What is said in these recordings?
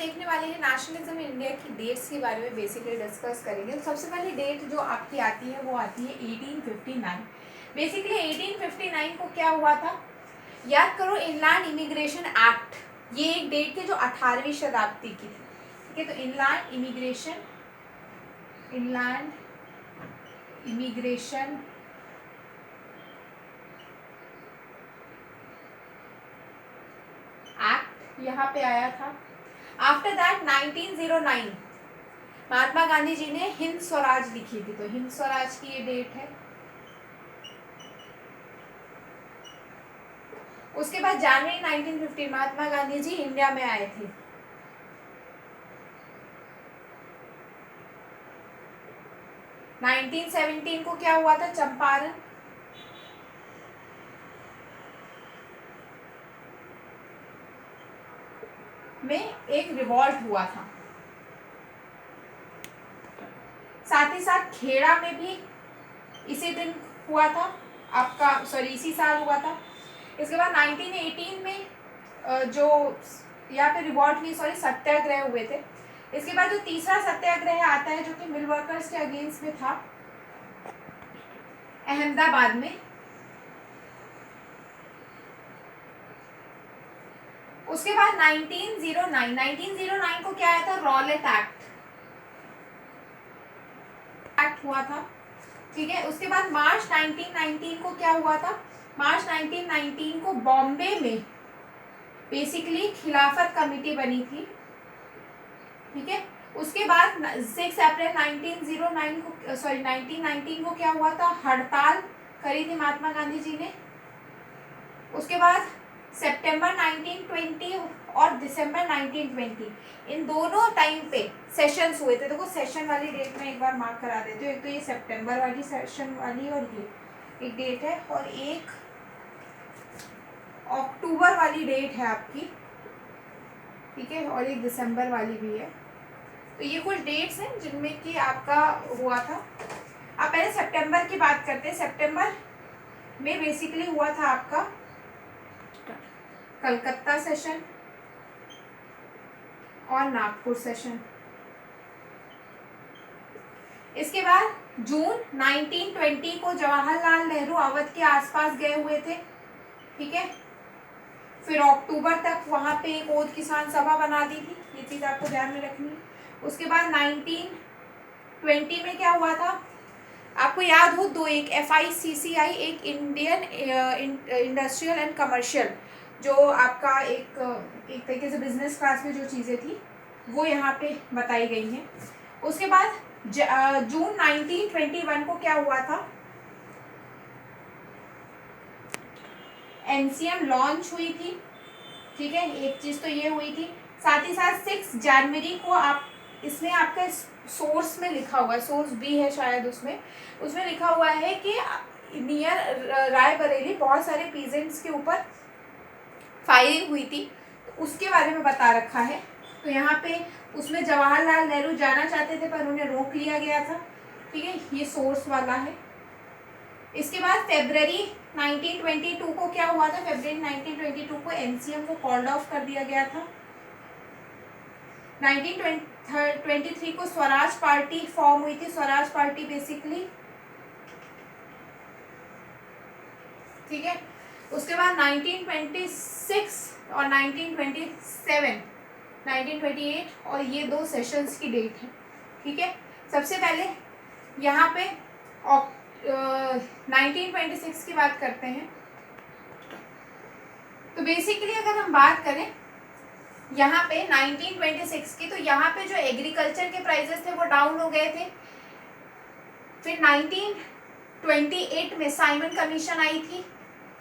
देखने वाले हैं नेशनलिज्म इंडिया की डेट्स के बारे में बेसिकली डिस्कस करेंगे। तो सबसे पहली डेट जो आपकी आती है वो आती है 1859। बेसिकली 1859 को क्या हुआ था, याद करो, इनलैंड इमिग्रेशन एक्ट, ये एक डेट थी जो 18वीं शताब्दी की थी। ठीक है, तो इनलैंड इमिग्रेशन एक्ट यहाँ पे आया था। आफ्टर दैट 1909 महात्मा गांधी जी ने हिंद स्वराज लिखी थी, तो हिंद स्वराज की ये डेट है। उसके बाद जनवरी 1950 महात्मा गांधी जी इंडिया में आए थे। नाइनटीन 17 को क्या हुआ था, चंपारण में एक रिवॉल्ट हुआ था। साथ ही साथ खेड़ा में भी इसी दिन हुआ था आपका, सॉरी इसी साल हुआ था। इसके बाद 1918 में जो यहाँ पे रिवॉल्ट नहीं, सॉरी सत्याग्रह हुए थे। इसके बाद जो तीसरा सत्याग्रह आता है जो कि मिल वर्कर्स के अगेंस्ट में था, अहमदाबाद में। उसके बाद 1909 को क्या आया था, रॉलेट एक्ट हुआ था। ठीक है, उसके बाद मार्च 1919 को क्या हुआ था, मार्च 1919 को बॉम्बे में बेसिकली खिलाफत कमेटी बनी थी। ठीक है, उसके बाद 6 अप्रैल 1919 को क्या हुआ था, हड़ताल करी थी महात्मा गांधी जी ने। उसके बाद सितंबर 1920 और दिसंबर 1920 इन दोनों टाइम पे सेशंस हुए थे। देखो सेशन वाली डेट में एक बार मार्क करा देते हो, एक तो ये सितंबर वाली सेशन वाली और ये एक डेट है, और एक अक्टूबर वाली डेट है आपकी। ठीक है, और एक दिसंबर वाली भी है। तो ये कुछ डेट्स हैं जिनमें कि आपका हुआ था। अब पहले सितंबर की बात करते हैं। सितंबर में बेसिकली हुआ था आपका कलकत्ता सेशन और नागपुर सेशन। इसके बाद जून 1920 को जवाहरलाल नेहरू अवध के आसपास गए हुए थे। ठीक है, फिर अक्टूबर तक वहां पे एक ओद किसान सभा बना दी थी, ये चीज आपको ध्यान में रखनी है। उसके बाद 1920 में क्या हुआ था, आपको याद हो दो, एक FICCI, एक इंडियन इंडस्ट्रियल एंड कमर्शियल, जो आपका एक तरीके से बिजनेस क्लास में जो चीज़ें थी वो यहाँ पे बताई गई हैं। उसके बाद जून 1921 को क्या हुआ था, NCM लॉन्च हुई थी। ठीक है, एक चीज़ तो ये हुई थी। साथ ही साथ 6 जनवरी को आप, इसमें आपका सोर्स में लिखा हुआ है, सोर्स भी है शायद उसमें लिखा हुआ है कि नियर रायबरेली बहुत सारे पीजेंट्स के ऊपर फायरिंग हुई थी, तो उसके बारे में बता रखा है। तो यहाँ पे उसमें जवाहरलाल नेहरू जाना चाहते थे पर उन्हें रोक लिया गया था। ठीक है, ये सोर्स वाला है। इसके बाद फरवरी 1922 को क्या हुआ था, फरवरी 1922 को NCM को कॉल्ड ऑफ कर दिया गया था। 1923 को स्वराज पार्टी फॉर्म हुई थी, स्वराज पार्टी बेसिकली। ठीक है, उसके बाद 1926 और 1927, 1928 और ये 2 सेशंस की डेट है। ठीक है, सबसे पहले यहाँ पे 1926 की बात करते हैं। तो बेसिकली अगर हम बात करें यहाँ पे 1926 की, तो यहाँ पे जो एग्रीकल्चर के प्राइसेस थे वो डाउन हो गए थे। फिर 1928 में साइमन कमीशन आई थी।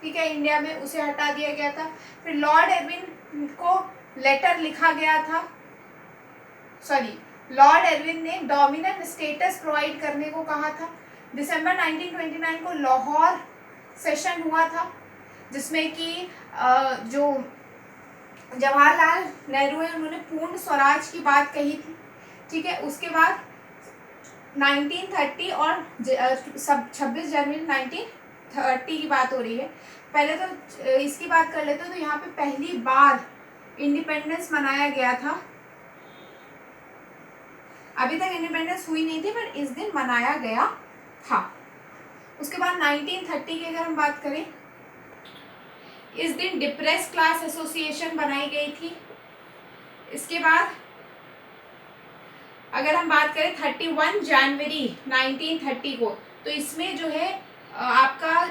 ठीक है, इंडिया में, उसे हटा दिया गया था। फिर लॉर्ड एरविन को लेटर लिखा गया था, सॉरी लॉर्ड एरविन ने डोमिनेंट स्टेटस प्रोवाइड करने को कहा था। दिसंबर 1929 को लाहौर सेशन हुआ था जिसमें कि जो जवाहरलाल नेहरू है उन्होंने पूर्ण स्वराज की बात कही थी। ठीक है, उसके बाद 1930 और 26 जनवरी 1930 की बात हो रही है। पहले तो इसकी बात कर लेते हैं। तो यहाँ पे पहली बार इंडिपेंडेंस मनाया गया था अभी तक इंडिपेंडेंस हुई नहीं थी बट इस दिन मनाया गया था। उसके बाद 1930 की अगर हम बात करें, इस दिन डिप्रेस क्लास एसोसिएशन बनाई गई थी। इसके बाद अगर हम बात करें 31 जनवरी 1930 को, तो इसमें जो है आपका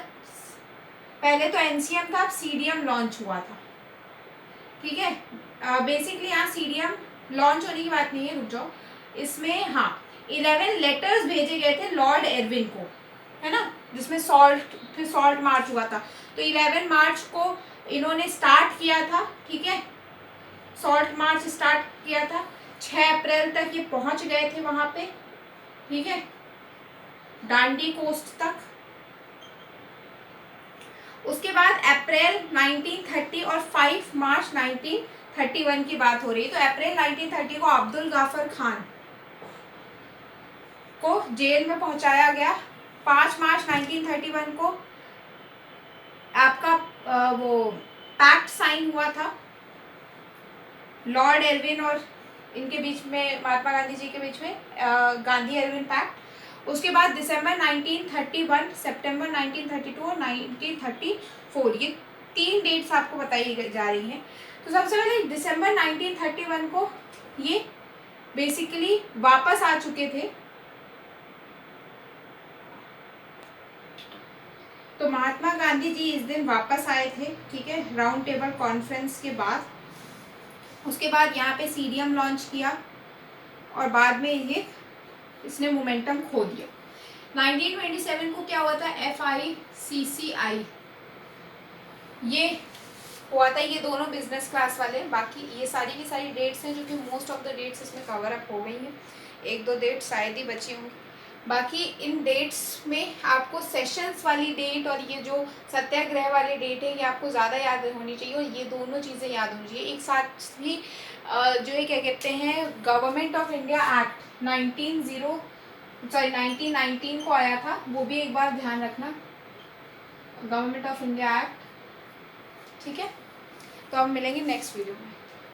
पहले तो एनसीएम था, अब सीडीएम लॉन्च हुआ था। ठीक है, बेसिकली यहाँ सीडीएम लॉन्च होने की बात नहीं है, रुक जाओ, इसमें हाँ 11 लेटर्स भेजे गए थे लॉर्ड एरविन को, है ना, जिसमें सॉल्ट मार्च हुआ था। तो 11 मार्च को इन्होंने स्टार्ट किया था। ठीक है, सॉल्ट मार्च स्टार्ट किया था, 6 अप्रैल तक ये पहुंच गए थे वहां पे। ठीक है, डांडी कोस्ट तक। उसके बाद अप्रैल 1930 और 5 मार्च 1931 की बात हो रही है। तो अप्रैल 1930 को अब्दुल गाफर खान को जेल में पहुंचाया गया। 5 मार्च 1931 को आपका वो पैक्ट साइन हुआ था लॉर्ड एरविन और इनके बीच में, महात्मा गांधी जी के बीच में, गांधी एरविन पैक्ट। उसके बाद दिसंबर 1931, सितंबर 1932 और 1934, ये 3 डेट्स आपको बताई जा रही हैं। तो सबसे पहले दिसंबर 1931 को ये बेसिकली वापस आ चुके थे। तो महात्मा गांधी जी इस दिन वापस आए थे। ठीक है, राउंड टेबल कॉन्फ्रेंस के बाद। उसके बाद यहाँ पे सीडीएम लॉन्च किया और बाद में ये इसने मोमेंटम खो दिया। 1927 को क्या हुआ था, FICCI ये हुआ था, ये दोनों बिजनेस क्लास वाले। बाकी ये सारी की सारी डेट्स हैं जो कि मोस्ट ऑफ द डेट्स इसमें कवर अप हो गई हैं, 1-2 डेट शायद ही बची होंगी। बाकी इन डेट्स में आपको सेशंस वाली डेट और ये जो सत्याग्रह वाली डेट है ये आपको ज़्यादा याद होनी चाहिए, और ये दोनों चीज़ें याद होनी चाहिए। एक साथ ही जो है क्या कहते हैं, गवर्नमेंट ऑफ इंडिया एक्ट 1919 को आया था, वो भी एक बार ध्यान रखना, गवर्नमेंट ऑफ इंडिया एक्ट। ठीक है, तो अब मिलेंगे नेक्स्ट वीडियो में।